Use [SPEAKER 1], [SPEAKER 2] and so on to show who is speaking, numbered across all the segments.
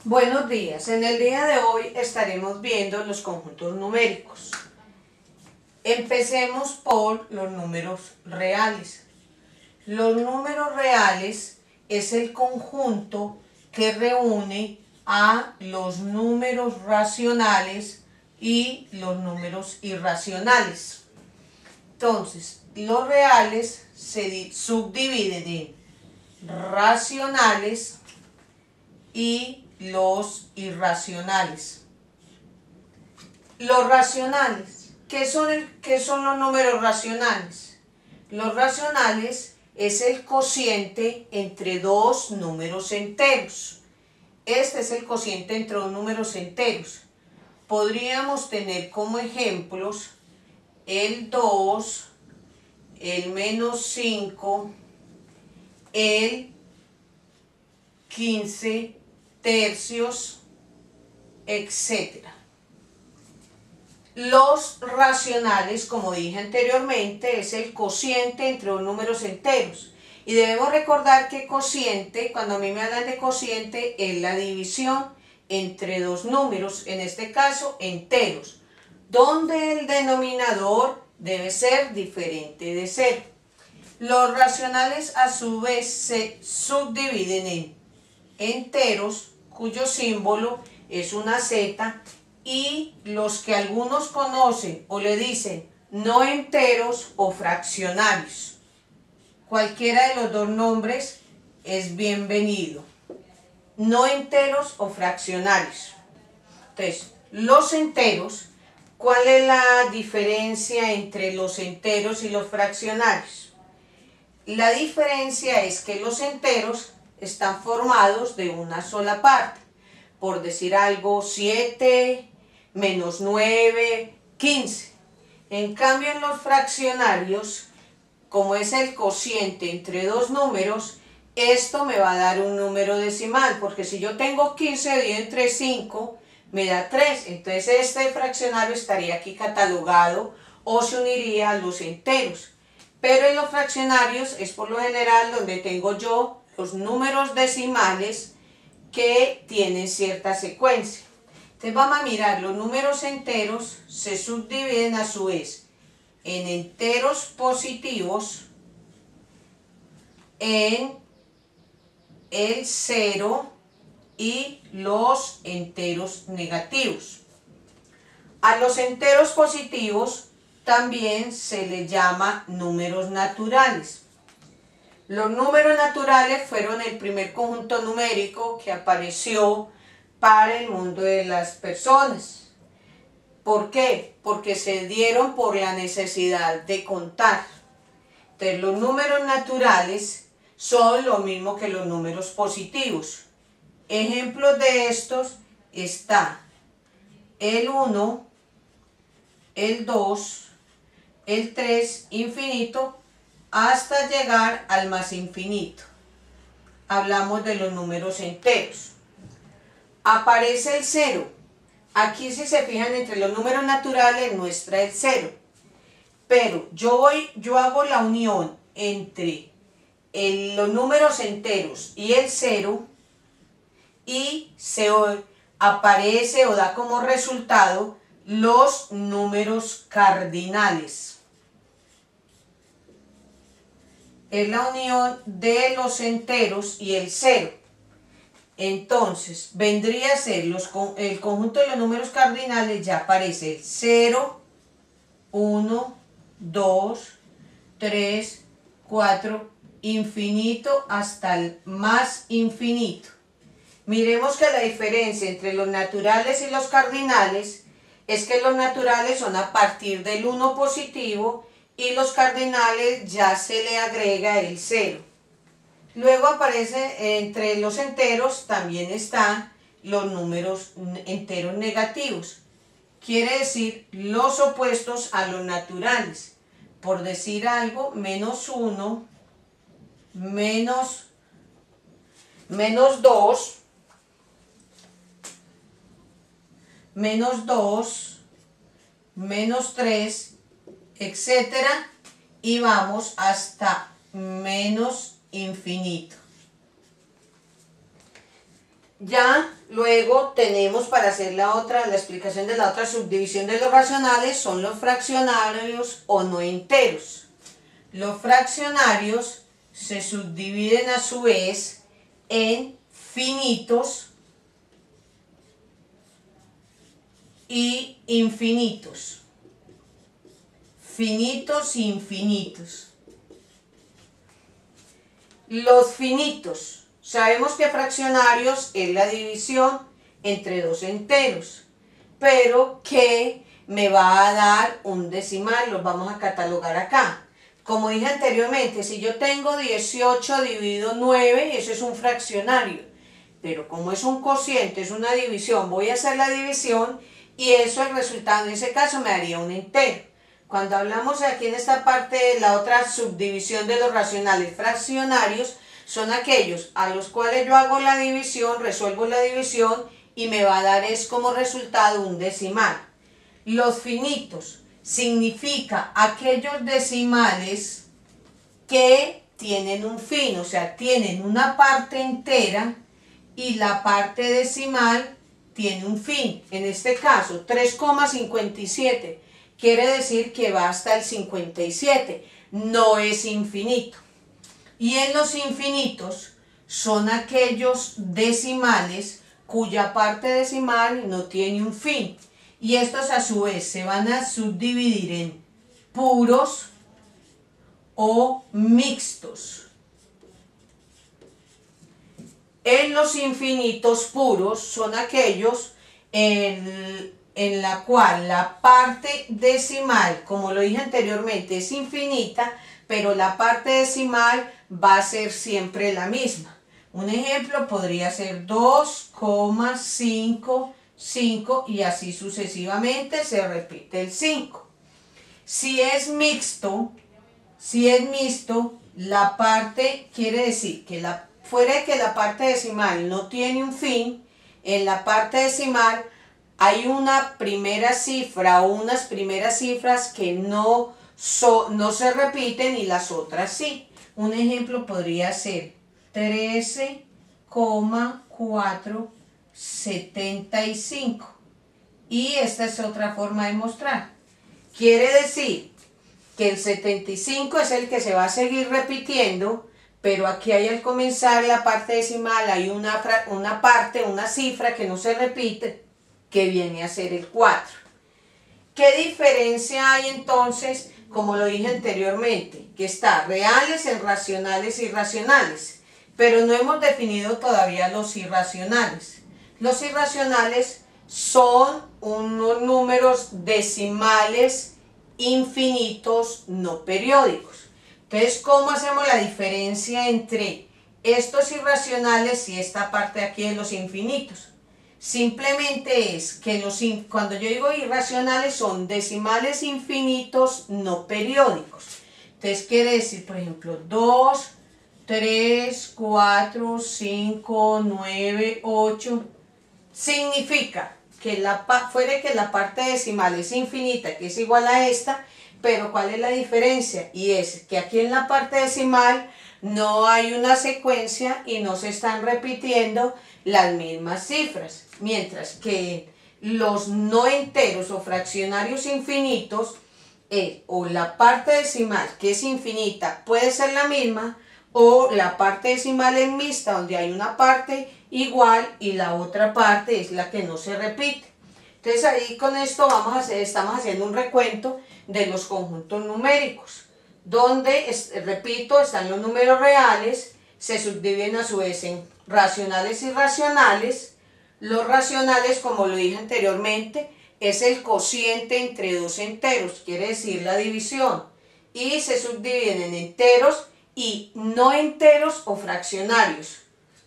[SPEAKER 1] Buenos días, en el día de hoy estaremos viendo los conjuntos numéricos. Empecemos por los números reales. Los números reales es el conjunto que reúne a los números racionales y los números irracionales. Entonces, los reales se subdividen en racionales y los irracionales. Los racionales, ¿qué son los números racionales? Los racionales es el cociente entre dos números enteros. Este es el cociente entre dos números enteros. Podríamos tener como ejemplos el 2, el menos 5, el 15 tercios, etc. Los racionales, como dije anteriormente, es el cociente entre dos números enteros. Y debemos recordar que cociente, cuando a mí me hablan de cociente, es la división entre dos números, en este caso enteros, donde el denominador debe ser diferente de 0. Los racionales a su vez se subdividen en enteros, cuyo símbolo es una Z, y los que algunos conocen o le dicen no enteros o fraccionarios. Cualquiera de los dos nombres es bienvenido. No enteros o fraccionarios. Entonces, los enteros, ¿cuál es la diferencia entre los enteros y los fraccionarios? La diferencia es que los enteros están formados de una sola parte. Por decir algo, 7, menos 9, 15. En cambio, en los fraccionarios, como es el cociente entre dos números, esto me va a dar un número decimal, porque si yo tengo 15 dividido entre 5, me da 3. Entonces este fraccionario estaría aquí catalogado o se uniría a los enteros. Pero en los fraccionarios es por lo general donde tengo yo los números decimales que tienen cierta secuencia. Entonces vamos a mirar, los números enteros se subdividen a su vez en enteros positivos, en el 0 y los enteros negativos. A los enteros positivos también se les llama números naturales. Los números naturales fueron el primer conjunto numérico que apareció para el mundo de las personas. ¿Por qué? Porque se dieron por la necesidad de contar. Entonces, los números naturales son lo mismo que los números positivos. Ejemplos de estos está el 1, el 2, el 3, infinito, hasta llegar al más infinito. Hablamos de los números enteros. Aparece el 0. Aquí, si se fijan, entre los números naturales muestra el 0. Pero yo hago la unión entre los números enteros y el 0 y aparece o da como resultado los números cardinales. Es la unión de los enteros y el 0. Entonces, vendría a ser el conjunto de los números cardinales, ya aparece el 0, 1, 2, 3, 4, infinito hasta el más infinito. Miremos que la diferencia entre los naturales y los cardinales es que los naturales son a partir del 1 positivo y los cardinales ya se le agrega el 0. Luego aparece entre los enteros, también están los números enteros negativos. Quiere decir los opuestos a los naturales. Por decir algo, menos 1, menos 2, menos 2, menos 3, etcétera, y vamos hasta menos infinito. Ya luego tenemos para hacer la explicación de la otra subdivisión de los racionales, son los fraccionarios o no enteros. Los fraccionarios se subdividen a su vez en finitos y infinitos. Finitos y infinitos. Los finitos. Sabemos que fraccionarios es la división entre dos enteros, pero que me va a dar un decimal, los vamos a catalogar acá. Como dije anteriormente, si yo tengo 18 dividido 9, eso es un fraccionario, pero como es un cociente, es una división, voy a hacer la división y eso, el resultado en ese caso me daría un entero. Cuando hablamos aquí en esta parte de la otra subdivisión de los racionales fraccionarios, son aquellos a los cuales yo hago la división, resuelvo la división y me va a dar es como resultado un decimal. Los finitos significa aquellos decimales que tienen un fin, o sea, tienen una parte entera y la parte decimal tiene un fin. En este caso, 3,57 quiere decir que va hasta el 57, no es infinito. Y en los infinitos son aquellos decimales cuya parte decimal no tiene un fin. Y estos a su vez se van a subdividir en puros o mixtos. En los infinitos puros son aquellos en la cual la parte decimal, como lo dije anteriormente, es infinita, pero la parte decimal va a ser siempre la misma. Un ejemplo podría ser 2,55 y así sucesivamente se repite el 5. Si es mixto, la parte quiere decir que fuera de que la parte decimal no tiene un fin, en la parte decimal hay una primera cifra o unas primeras cifras que no se repiten y las otras sí. Un ejemplo podría ser 13,475. Y esta es otra forma de mostrar. Quiere decir que el 75 es el que se va a seguir repitiendo, pero aquí hay al comenzar la parte decimal, hay una cifra que no se repite, que viene a ser el 4. ¿Qué diferencia hay entonces? Como lo dije anteriormente, que está reales en racionales y irracionales, pero no hemos definido todavía los irracionales. Los irracionales son unos números decimales infinitos no periódicos. Entonces, ¿cómo hacemos la diferencia entre estos irracionales y esta parte de aquí de los infinitos? Simplemente es que cuando yo digo irracionales son decimales infinitos no periódicos. Entonces quiere decir, por ejemplo, 2, 3, 4, 5, 9, 8. Significa que fuera que la parte decimal es infinita, que es igual a esta, pero ¿cuál es la diferencia? Y es que aquí en la parte decimal no hay una secuencia y no se están repitiendo las mismas cifras, mientras que los no enteros o fraccionarios infinitos, o la parte decimal que es infinita puede ser la misma, o la parte decimal es mixta, donde hay una parte igual y la otra parte es la que no se repite. Entonces ahí con esto estamos haciendo un recuento de los conjuntos numéricos, donde, repito, están los números reales, se subdividen a su vez en racionales y irracionales. Los racionales, como lo dije anteriormente, es el cociente entre dos enteros, quiere decir la división, y se subdividen en enteros y no enteros o fraccionarios.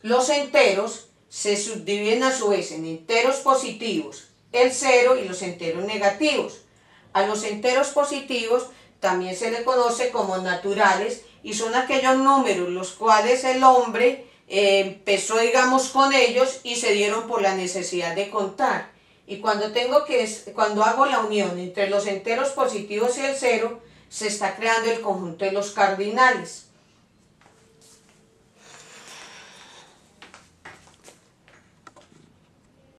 [SPEAKER 1] Los enteros se subdividen a su vez en enteros positivos, el 0, y los enteros negativos. A los enteros positivos también se le conoce como naturales y son aquellos números los cuales el hombre empezó, digamos, con ellos y se dieron por la necesidad de contar. Y cuando hago la unión entre los enteros positivos y el 0, se está creando el conjunto de los cardinales.